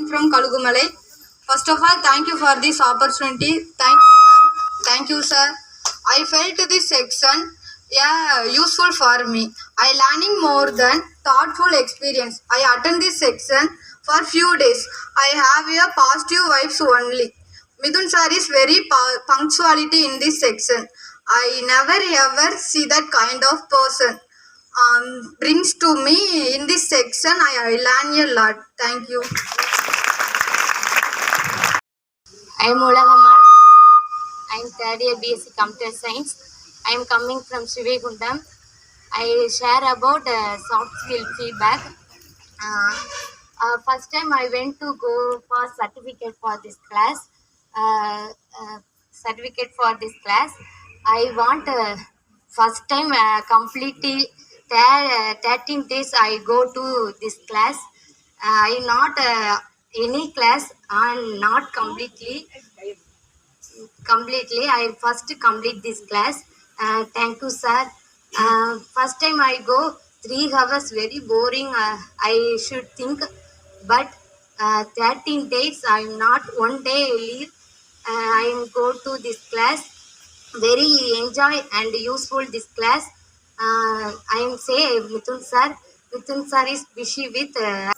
From Kalugumalai. First of all, thank you for this opportunity. Thank you, sir. I felt this section useful for me. I learning more than thoughtful experience. I attend this section for few days. I have a positive vibes only. Midun sir is very punctuality in this section. I never ever see that kind of person. Brings to me in this section. I learn a lot. Thank you. I am Ulagamal. I am third year BSc Computer Science. I am coming from Srivegundam. I share about soft skill feedback. First time I went to go for certificate for this class. Uh, uh, Certificate for this class. I want first time completely 13 days I go to this class. I not any class and not completely. I first complete this class. Thank you, sir. First time I go 3 hours very boring. I should think, but 13 days I'm not one day leave. I go to this class very enjoy and useful this class. I am say Mithun sir. Mithun sir is busy with I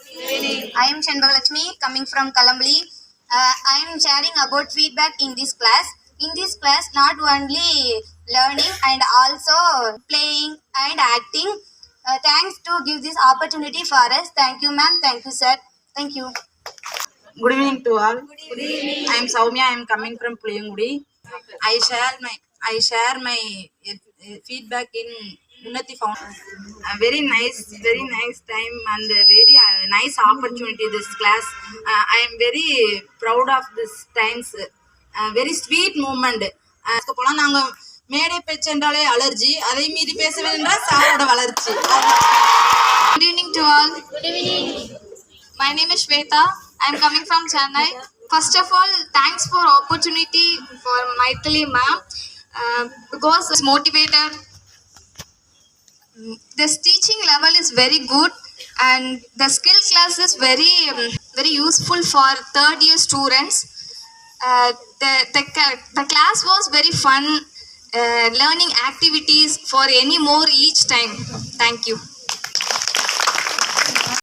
am Shanbagalakshmi coming from Kalambali. I am sharing about feedback in this class. In this class, not only learning and also playing and acting. Thanks to give this opportunity for us. Thank you, ma'am. Thank you, sir. Thank you. Good evening to all. Good evening. I am Soumya. I am coming from Puliyangudi. I share my feedback in Unnati Foundation. Very nice time and very nice opportunity this class. I am very proud of this times. Very sweet moment. போலாம் நாங்க மேடை பேச்சென்றாலே allergy அதை மீறி பேச வேண்டாம் சாரோட வளர்ச்சி. Good evening to all. Good evening. My name is Shweta. I am coming from Chennai. First of all, thanks for opportunity for Maithili ma'am because it's motivated. This teaching level is very good and the skill class is very useful for third year students. The class was very fun. Learning activities for any more each time. Thank you.